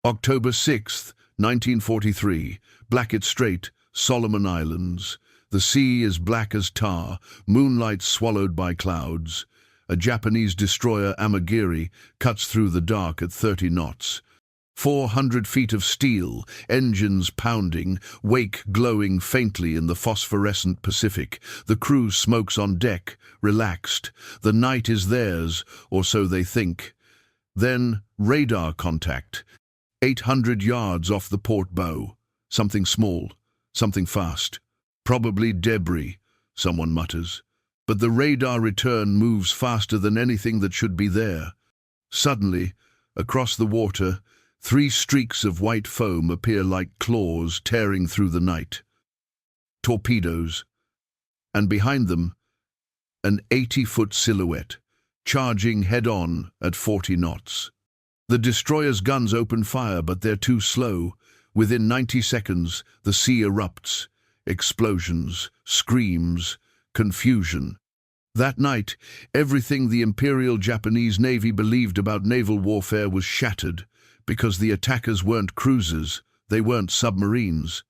October 6, 1943, Blackett Strait, Solomon Islands. The sea is black as tar, moonlight swallowed by clouds. A Japanese destroyer, Amagiri, cuts through the dark at 30 knots. 400 feet of steel, engines pounding, wake glowing faintly in the phosphorescent Pacific. The crew smokes on deck, relaxed. The night is theirs, or so they think. Then, radar contact. 800 yards off the port bow. Something small, something fast. Probably debris, someone mutters. But the radar return moves faster than anything that should be there. Suddenly, across the water, 3 streaks of white foam appear like claws tearing through the night. Torpedoes. And behind them, an 80-foot silhouette, charging head-on at 40 knots. The destroyer's guns open fire, but they're too slow. Within 90 seconds, the sea erupts. Explosions, screams, confusion. That night, everything the Imperial Japanese Navy believed about naval warfare was shattered, because the attackers weren't cruisers, they weren't submarines.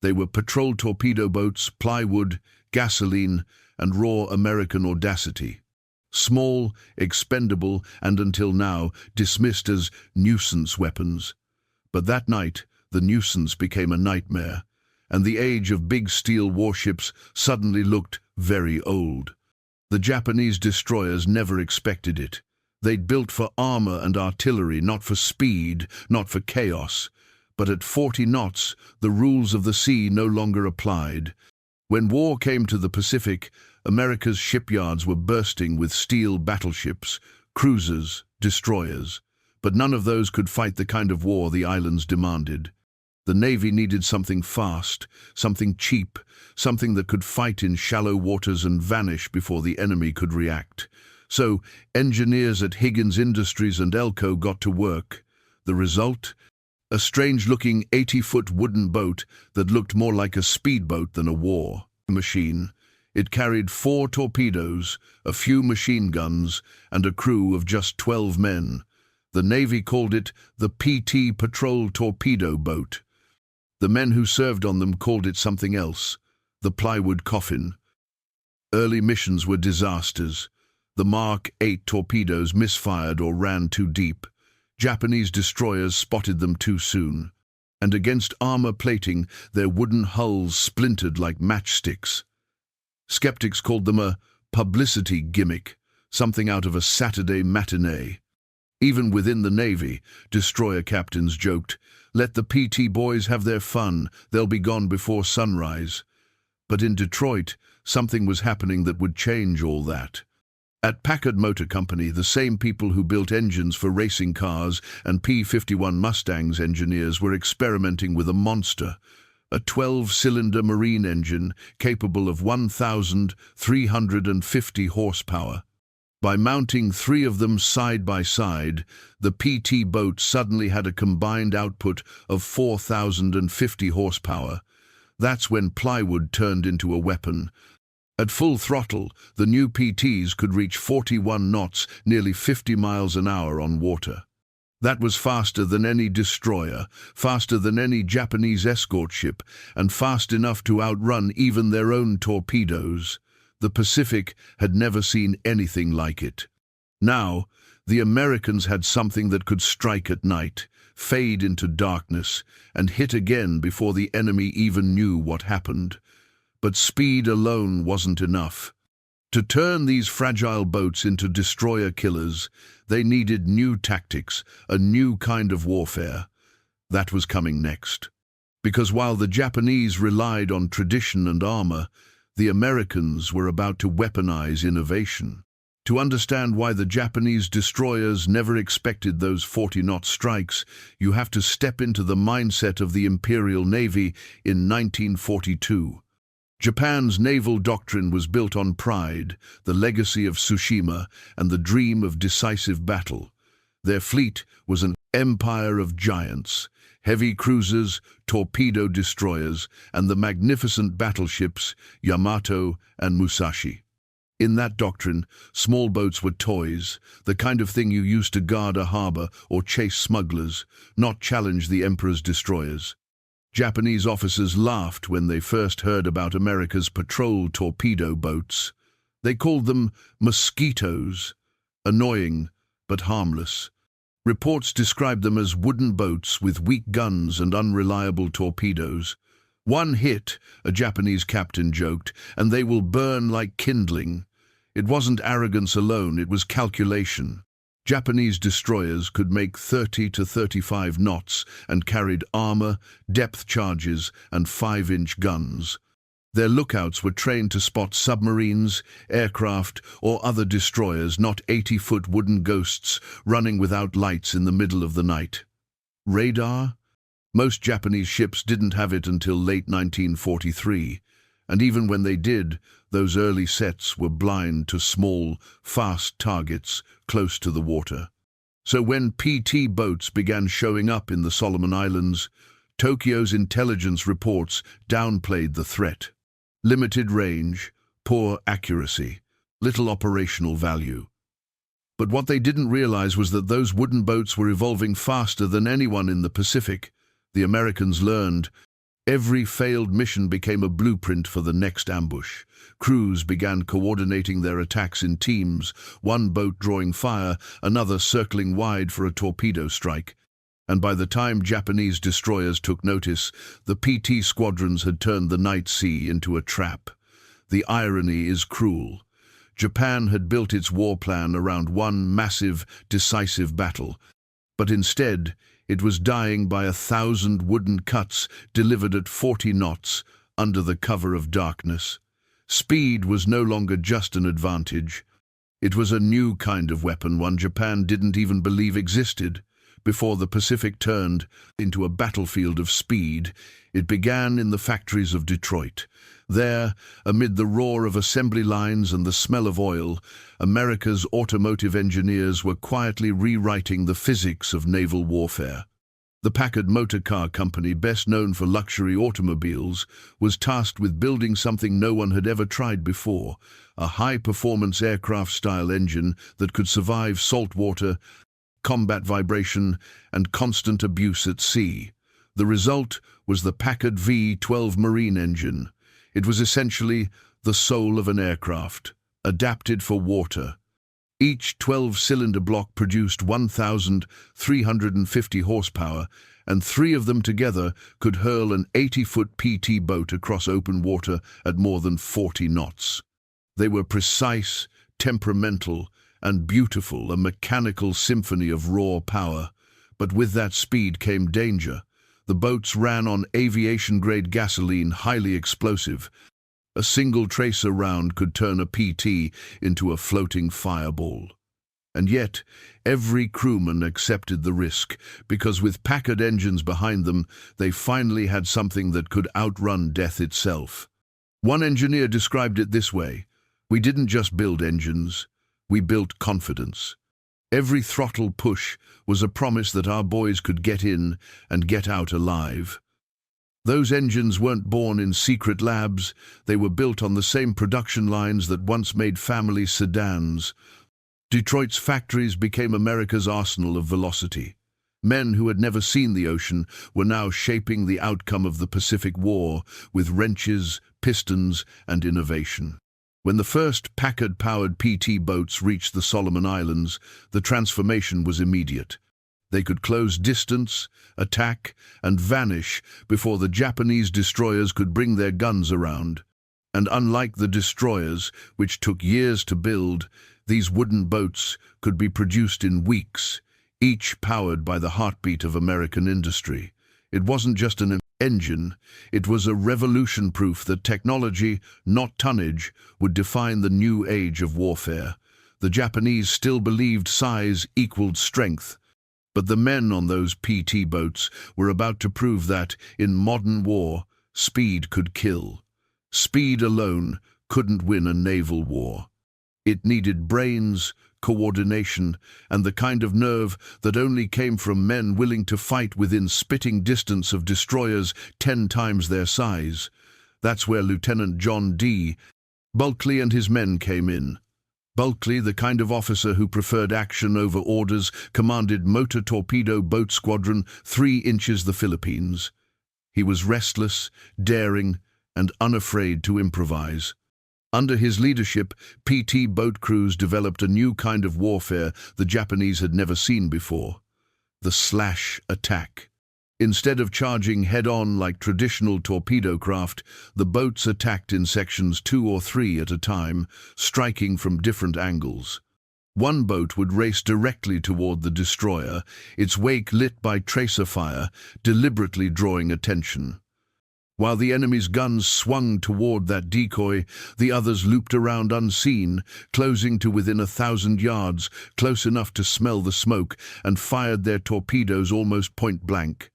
They were patrol torpedo boats, plywood, gasoline, and raw American audacity. Small, expendable, and until now dismissed as nuisance weapons. But that night, the nuisance became a nightmare, and the age of big steel warships suddenly looked very old. The Japanese destroyers never expected it. They'd built for armor and artillery, not for speed, not for chaos. But at 40 knots, the rules of the sea no longer applied. When war came to the Pacific, America's shipyards were bursting with steel battleships, cruisers, destroyers. But none of those could fight the kind of war the islands demanded. The Navy needed something fast, something cheap, something that could fight in shallow waters and vanish before the enemy could react. So, engineers at Higgins Industries and Elko got to work. The result? A strange-looking 80-foot wooden boat that looked more like a speedboat than a war machine. It carried 4 torpedoes, a few machine guns, and a crew of just 12 men. The Navy called it the PT Patrol Torpedo Boat. The men who served on them called it something else, the plywood coffin. Early missions were disasters. The Mark 8 torpedoes misfired or ran too deep. Japanese destroyers spotted them too soon. And against armor plating, their wooden hulls splintered like matchsticks. Skeptics called them a publicity gimmick, something out of a Saturday matinee. Even within the Navy, destroyer captains joked, "Let the PT boys have their fun, they'll be gone before sunrise." But in Detroit, something was happening that would change all that. At Packard Motor Company, the same people who built engines for racing cars and P-51 Mustangs engineers were experimenting with a monster, a 12-cylinder marine engine capable of 1,350 horsepower. By mounting 3 of them side by side, the PT boat suddenly had a combined output of 4,050 horsepower. That's when plywood turned into a weapon. At full throttle, the new PTs could reach 41 knots, nearly 50 miles an hour on water. That was faster than any destroyer, faster than any Japanese escort ship, and fast enough to outrun even their own torpedoes. The Pacific had never seen anything like it. Now, the Americans had something that could strike at night, fade into darkness, and hit again before the enemy even knew what happened. But speed alone wasn't enough. To turn these fragile boats into destroyer killers, they needed new tactics, a new kind of warfare. That was coming next. Because while the Japanese relied on tradition and armor, the Americans were about to weaponize innovation. To understand why the Japanese destroyers never expected those 40-knot strikes, you have to step into the mindset of the Imperial Navy in 1942. Japan's naval doctrine was built on pride, the legacy of Tsushima, and the dream of decisive battle. Their fleet was an empire of giants, heavy cruisers, torpedo destroyers, and the magnificent battleships Yamato and Musashi. In that doctrine, small boats were toys, the kind of thing you used to guard a harbor or chase smugglers, not challenge the emperor's destroyers. Japanese officers laughed when they first heard about America's patrol torpedo boats. They called them mosquitoes, annoying but harmless. Reports described them as wooden boats with weak guns and unreliable torpedoes. "One hit," a Japanese captain joked, "and they will burn like kindling." It wasn't arrogance alone, it was calculation. Japanese destroyers could make 30 to 35 knots and carried armor, depth charges, and 5-inch guns. Their lookouts were trained to spot submarines, aircraft, or other destroyers, not 80-foot wooden ghosts running without lights in the middle of the night. Radar? Most Japanese ships didn't have it until late 1943, and even when they did, those early sets were blind to small, fast targets close to the water. So when PT boats began showing up in the Solomon Islands, Tokyo's intelligence reports downplayed the threat. Limited range, poor accuracy, little operational value. But what they didn't realize was that those wooden boats were evolving faster than anyone in the Pacific. The Americans learned. Every failed mission became a blueprint for the next ambush. Crews began coordinating their attacks in teams, one boat drawing fire, another circling wide for a torpedo strike. And by the time Japanese destroyers took notice, the PT squadrons had turned the night sea into a trap. The irony is cruel. Japan had built its war plan around one massive, decisive battle, but instead it was dying by 1,000 wooden cuts delivered at 40 knots under the cover of darkness. Speed was no longer just an advantage. It was a new kind of weapon, one Japan didn't even believe existed. Before the Pacific turned into a battlefield of speed, it began in the factories of Detroit. There, amid the roar of assembly lines and the smell of oil, America's automotive engineers were quietly rewriting the physics of naval warfare. The Packard Motor Car Company, best known for luxury automobiles, was tasked with building something no one had ever tried before, a high-performance aircraft-style engine that could survive salt water, combat vibration, and constant abuse at sea. The result was the Packard V-12 Marine engine. It was essentially the soul of an aircraft, adapted for water. Each 12-cylinder block produced 1,350 horsepower, and 3 of them together could hurl an 80-foot PT boat across open water at more than 40 knots. They were precise, temperamental, and beautiful, a mechanical symphony of raw power. But with that speed came danger. The boats ran on aviation-grade gasoline, highly explosive. A single tracer round could turn a PT into a floating fireball. And yet, every crewman accepted the risk, because with Packard engines behind them, they finally had something that could outrun death itself. One engineer described it this way: "We didn't just build engines, we built confidence." Every throttle push was a promise that our boys could get in and get out alive. Those engines weren't born in secret labs, they were built on the same production lines that once made family sedans. Detroit's factories became America's arsenal of velocity. Men who had never seen the ocean were now shaping the outcome of the Pacific War with wrenches, pistons, and innovation. When the first Packard-powered PT boats reached the Solomon Islands, the transformation was immediate. They could close distance, attack, and vanish before the Japanese destroyers could bring their guns around. And unlike the destroyers, which took years to build, these wooden boats could be produced in weeks, each powered by the heartbeat of American industry. It wasn't just an engine, it was a revolution, proof that technology, not tonnage, would define the new age of warfare. The Japanese still believed size equaled strength, but the men on those PT boats were about to prove that, in modern war, speed could kill. Speed alone couldn't win a naval war. It needed brains, coordination, and the kind of nerve that only came from men willing to fight within spitting distance of destroyers 10 times their size. That's where Lieutenant John D. Bulkley and his men came in. Bulkley, the kind of officer who preferred action over orders, commanded Motor Torpedo Boat Squadron 3 inches the Philippines. He was restless, daring, and unafraid to improvise. Under his leadership, PT boat crews developed a new kind of warfare the Japanese had never seen before: the slash attack. Instead of charging head-on like traditional torpedo craft, the boats attacked in sections 2 or 3 at a time, striking from different angles. One boat would race directly toward the destroyer, its wake lit by tracer fire, deliberately drawing attention. While the enemy's guns swung toward that decoy, the others looped around unseen, closing to within 1,000 yards, close enough to smell the smoke, and fired their torpedoes almost point-blank.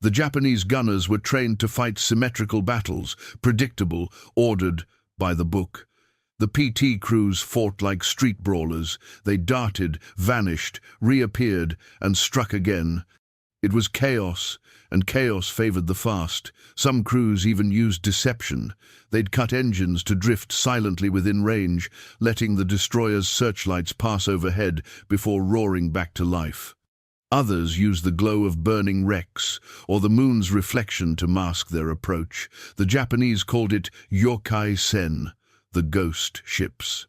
The Japanese gunners were trained to fight symmetrical battles, predictable, ordered by the book. The PT crews fought like street brawlers. They darted, vanished, reappeared, and struck again. It was chaos, and chaos favored the fast. Some crews even used deception. They'd cut engines to drift silently within range, letting the destroyer's searchlights pass overhead before roaring back to life. Others used the glow of burning wrecks or the moon's reflection to mask their approach. The Japanese called it yokai-sen, the ghost ships.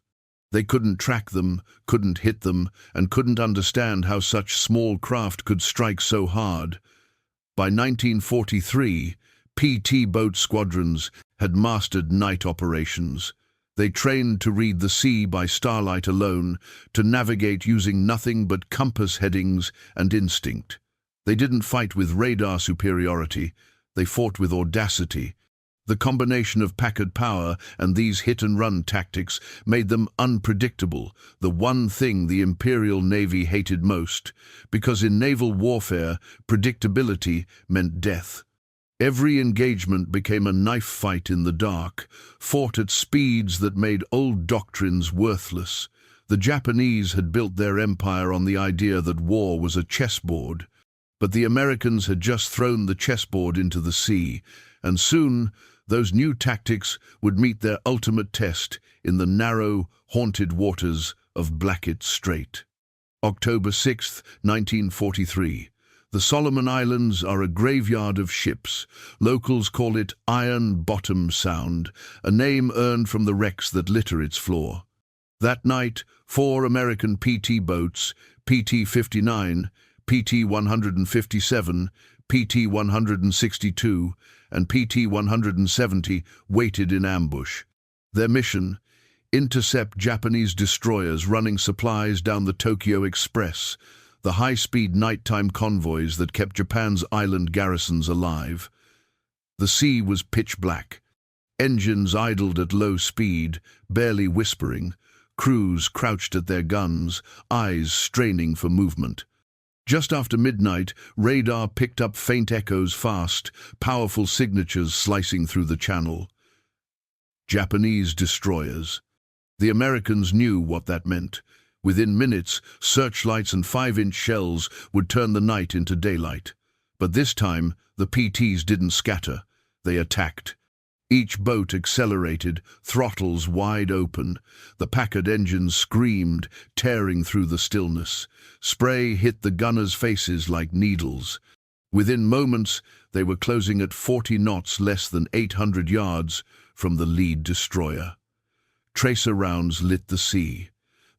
They couldn't track them, couldn't hit them, and couldn't understand how such small craft could strike so hard. By 1943, PT boat squadrons had mastered night operations. They trained to read the sea by starlight alone, to navigate using nothing but compass headings and instinct. They didn't fight with radar superiority, they fought with audacity. The combination of Packard power and these hit-and-run tactics made them unpredictable, the one thing the Imperial Navy hated most, because in naval warfare, predictability meant death. Every engagement became a knife fight in the dark, fought at speeds that made old doctrines worthless. The Japanese had built their empire on the idea that war was a chessboard, but the Americans had just thrown the chessboard into the sea, and soon those new tactics would meet their ultimate test in the narrow, haunted waters of Blackett Strait. October 6, 1943. The Solomon Islands are a graveyard of ships. Locals call it Iron Bottom Sound, a name earned from the wrecks that litter its floor. That night, 4 American PT boats, PT-59, PT-157, PT-162, and PT-170 waited in ambush. Their mission: intercept Japanese destroyers running supplies down the Tokyo Express, the high-speed nighttime convoys that kept Japan's island garrisons alive. The sea was pitch black. Engines idled at low speed, barely whispering. Crews crouched at their guns, eyes straining for movement. Just after midnight, radar picked up faint echoes fast, powerful signatures slicing through the channel. Japanese destroyers. The Americans knew what that meant. Within minutes, searchlights and 5-inch shells would turn the night into daylight. But this time, the PTs didn't scatter. They attacked. Each boat accelerated, throttles wide open. The Packard engines screamed, tearing through the stillness. Spray hit the gunners' faces like needles. Within moments, they were closing at 40 knots, less than 800 yards from the lead destroyer. Tracer rounds lit the sea.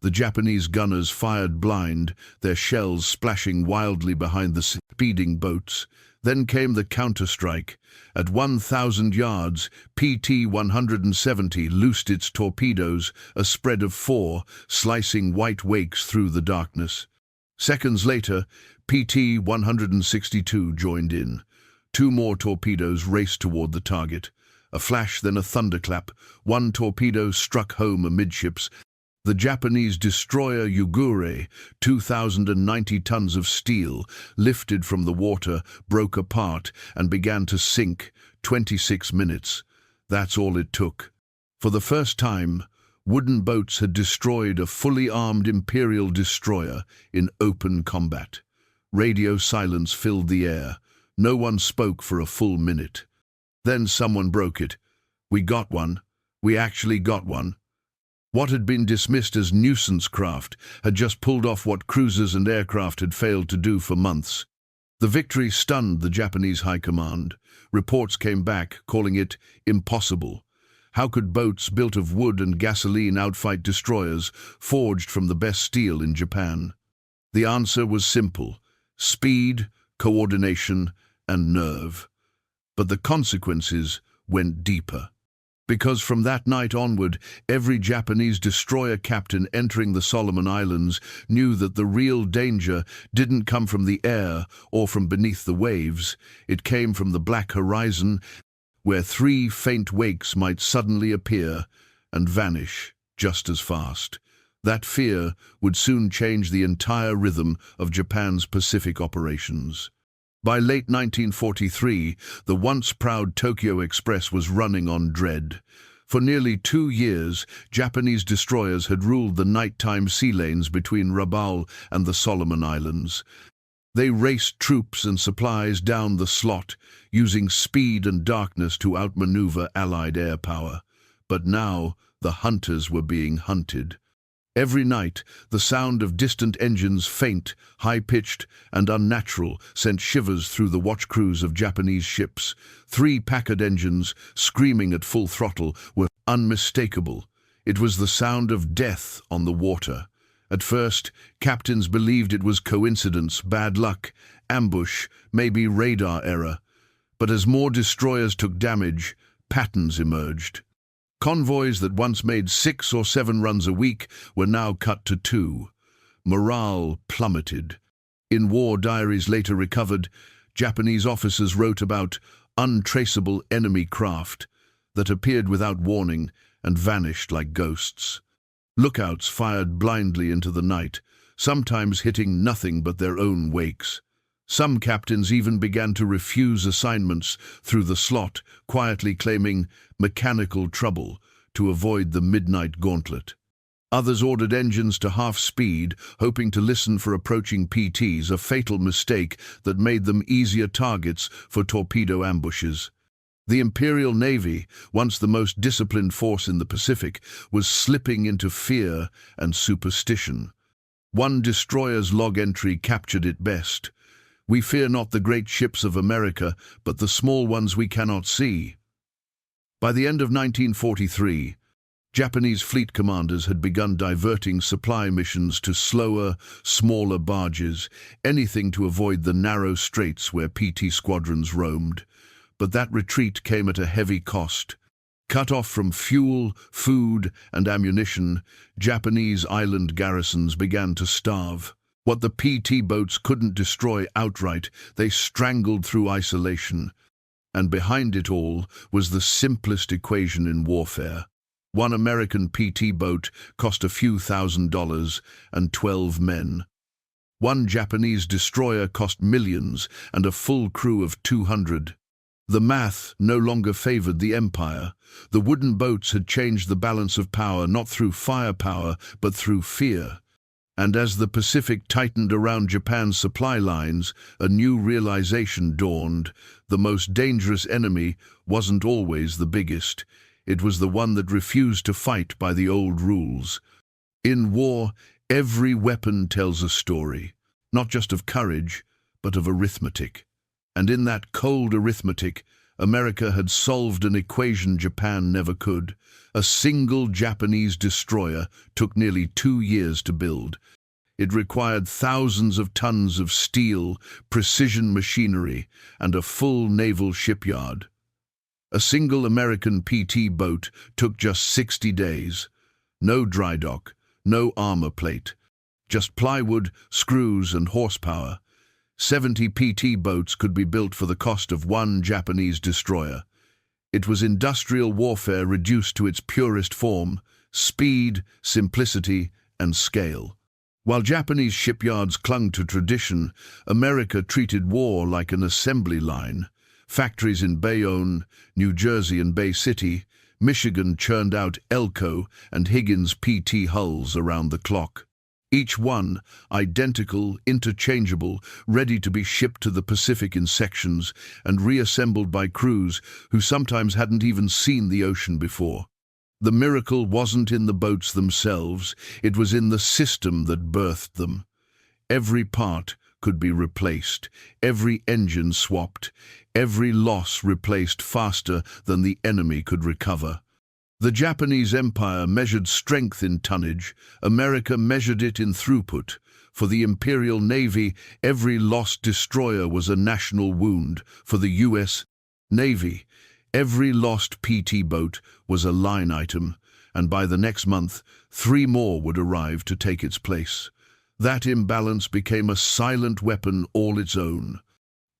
The Japanese gunners fired blind, their shells splashing wildly behind the speeding boats. Then came the counterstrike. At 1,000 yards, PT-170 loosed its torpedoes, a spread of 4, slicing white wakes through the darkness. Seconds later, PT-162 joined in. 2 more torpedoes raced toward the target. A flash, then a thunderclap. One torpedo struck home amidships. The Japanese destroyer Yugure, 2,090 tons of steel, lifted from the water, broke apart, and began to sink. 26 minutes. That's all it took. For the first time, wooden boats had destroyed a fully armed Imperial destroyer in open combat. Radio silence filled the air. No one spoke for a full minute. Then someone broke it. "We got one. We actually got one. What had been dismissed as nuisance craft had just pulled off what cruisers and aircraft had failed to do for months. The victory stunned the Japanese High Command. Reports came back, calling it impossible. How could boats built of wood and gasoline outfight destroyers forged from the best steel in Japan? The answer was simple: speed, coordination, and nerve. But the consequences went deeper. Because from that night onward, every Japanese destroyer captain entering the Solomon Islands knew that the real danger didn't come from the air or from beneath the waves. It came from the black horizon, where 3 faint wakes might suddenly appear and vanish just as fast. That fear would soon change the entire rhythm of Japan's Pacific operations. By late 1943, the once proud Tokyo Express was running on dread. For nearly 2 years, Japanese destroyers had ruled the nighttime sea lanes between Rabaul and the Solomon Islands. They raced troops and supplies down the slot, using speed and darkness to outmaneuver Allied air power. But now, the hunters were being hunted. Every night, the sound of distant engines, faint, high-pitched, and unnatural, sent shivers through the watch crews of Japanese ships. 3 Packard engines, screaming at full throttle, were unmistakable. It was the sound of death on the water. At first, captains believed it was coincidence, bad luck, ambush, maybe radar error. But as more destroyers took damage, patterns emerged. Convoys that once made 6 or 7 runs a week were now cut to 2. Morale plummeted. In war diaries later recovered, Japanese officers wrote about untraceable enemy craft that appeared without warning and vanished like ghosts. Lookouts fired blindly into the night, sometimes hitting nothing but their own wakes. Some captains even began to refuse assignments through the slot, quietly claiming mechanical trouble to avoid the midnight gauntlet. Others ordered engines to half speed, hoping to listen for approaching PTs, a fatal mistake that made them easier targets for torpedo ambushes. The Imperial Navy, once the most disciplined force in the Pacific, was slipping into fear and superstition. One destroyer's log entry captured it best: "We fear not the great ships of America, but the small ones we cannot see." By the end of 1943, Japanese fleet commanders had begun diverting supply missions to slower, smaller barges, anything to avoid the narrow straits where PT squadrons roamed. But that retreat came at a heavy cost. Cut off from fuel, food, and ammunition, Japanese island garrisons began to starve. What the PT boats couldn't destroy outright, they strangled through isolation. And behind it all was the simplest equation in warfare. One American PT boat cost a few $1,000s and 12 men. One Japanese destroyer cost millions and a full crew of 200. The math no longer favored the empire. The wooden boats had changed the balance of power not through firepower but through fear. And as the Pacific tightened around Japan's supply lines, a new realization dawned: the most dangerous enemy wasn't always the biggest. It was the one that refused to fight by the old rules. In war, every weapon tells a story, not just of courage, but of arithmetic. And in that cold arithmetic, America had solved an equation Japan never could. A single Japanese destroyer took nearly 2 years to build. It required thousands of tons of steel, precision machinery, and a full naval shipyard. A single American PT boat took just 60 days. No dry dock, no armor plate, just plywood, screws, and horsepower. 70 PT boats could be built for the cost of one Japanese destroyer. It was industrial warfare reduced to its purest form: speed, simplicity, and scale. While Japanese shipyards clung to tradition, America treated war like an assembly line. Factories in Bayonne, New Jersey, and Bay City, Michigan churned out Elko and Higgins PT hulls around the clock. Each one identical, interchangeable, ready to be shipped to the Pacific in sections and reassembled by crews who sometimes hadn't even seen the ocean before. The miracle wasn't in the boats themselves, it was in the system that birthed them. Every part could be replaced, every engine swapped, every loss replaced faster than the enemy could recover. The Japanese Empire measured strength in tonnage, America measured it in throughput. For the Imperial Navy, every lost destroyer was a national wound. For the U.S. Navy, every lost PT boat was a line item, and by the next month, 3 more would arrive to take its place. That imbalance became a silent weapon all its own.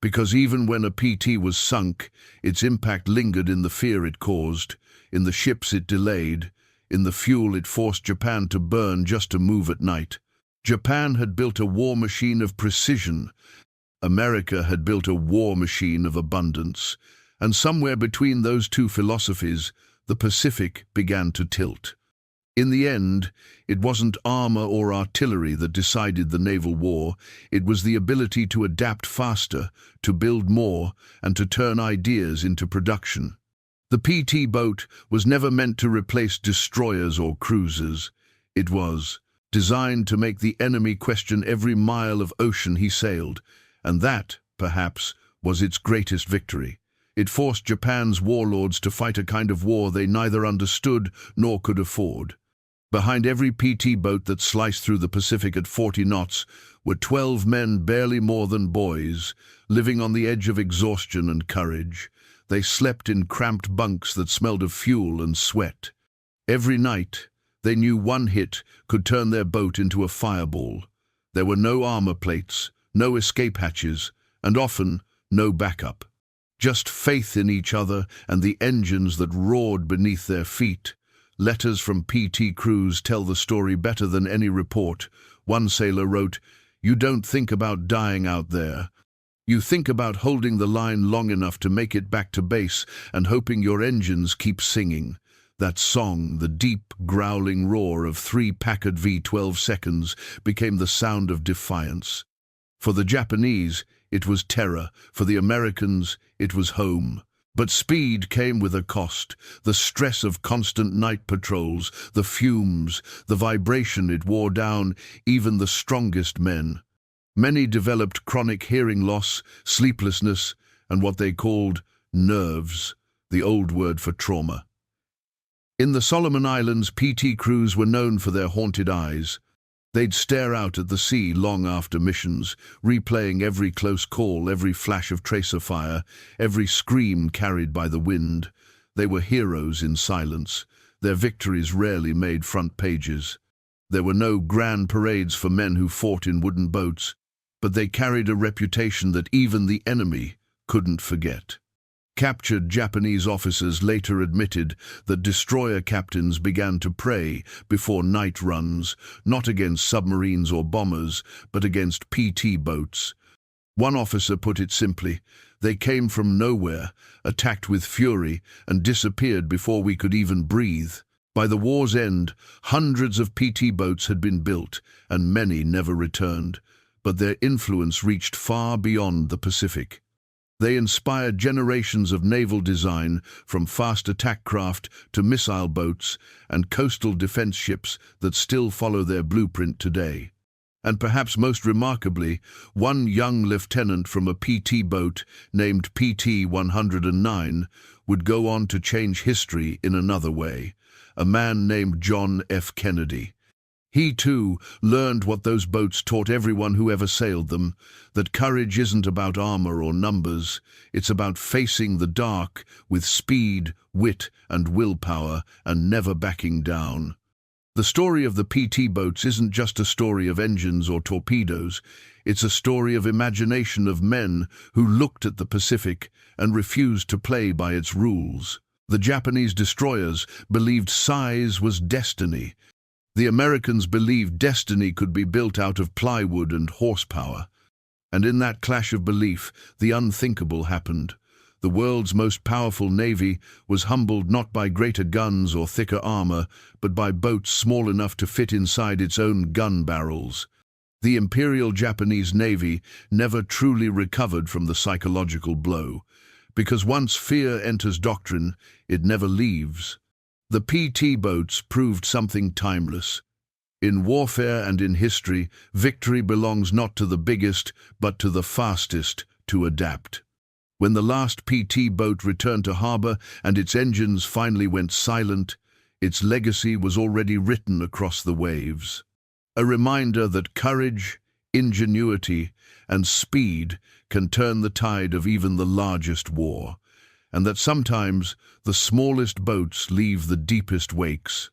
Because even when a PT was sunk, its impact lingered in the fear it caused, in the ships it delayed, in the fuel it forced Japan to burn just to move at night. Japan had built a war machine of precision. America had built a war machine of abundance. And somewhere between those two philosophies, the Pacific began to tilt. In the end, it wasn't armor or artillery that decided the naval war. It was the ability to adapt faster, to build more, and to turn ideas into production. The PT boat was never meant to replace destroyers or cruisers. It was designed to make the enemy question every mile of ocean he sailed, and that, perhaps, was its greatest victory. It forced Japan's warlords to fight a kind of war they neither understood nor could afford. Behind every PT boat that sliced through the Pacific at 40 knots were 12 men barely more than boys, living on the edge of exhaustion and courage. They slept in cramped bunks that smelled of fuel and sweat. Every night, they knew one hit could turn their boat into a fireball. There were no armor plates, no escape hatches, and often no backup. Just faith in each other and the engines that roared beneath their feet. Letters from PT crews tell the story better than any report. One sailor wrote, "You don't think about dying out there. You think about holding the line long enough to make it back to base and hoping your engines keep singing." That song, the deep, growling roar of 3 Packard V-12 seconds, became the sound of defiance. For the Japanese, it was terror. For the Americans, it was home. But speed came with a cost. The stress of constant night patrols, the fumes, the vibration it wore down even the strongest men. Many developed chronic hearing loss, sleeplessness, and what they called nerves, the old word for trauma. In the Solomon Islands, PT crews were known for their haunted eyes. They'd stare out at the sea long after missions, replaying every close call, every flash of tracer fire, every scream carried by the wind. They were heroes in silence. Their victories rarely made front pages. There were no grand parades for men who fought in wooden boats, but they carried a reputation that even the enemy couldn't forget. Captured Japanese officers later admitted that destroyer captains began to pray before night runs, not against submarines or bombers, but against PT boats. One officer put it simply, "They came from nowhere, attacked with fury, and disappeared before we could even breathe." By the war's end, hundreds of PT boats had been built, and many never returned, but their influence reached far beyond the Pacific. They inspired generations of naval design, from fast attack craft to missile boats and coastal defense ships that still follow their blueprint today. And perhaps most remarkably, one young lieutenant from a PT boat named PT-109 would go on to change history in another way, a man named John F. Kennedy. He, too, learned what those boats taught everyone who ever sailed them, that courage isn't about armor or numbers, it's about facing the dark with speed, wit, and willpower, and never backing down. The story of the PT boats isn't just a story of engines or torpedoes, it's a story of imagination of men who looked at the Pacific and refused to play by its rules. The Japanese destroyers believed size was destiny. The Americans believed destiny could be built out of plywood and horsepower. And in that clash of belief, the unthinkable happened. The world's most powerful navy was humbled not by greater guns or thicker armor, but by boats small enough to fit inside its own gun barrels. The Imperial Japanese Navy never truly recovered from the psychological blow, because once fear enters doctrine, it never leaves. The PT boats proved something timeless. In warfare and in history, victory belongs not to the biggest, but to the fastest to adapt. When the last PT boat returned to harbor and its engines finally went silent, its legacy was already written across the waves. A reminder that courage, ingenuity, and speed can turn the tide of even the largest war, and that sometimes the smallest boats leave the deepest wakes.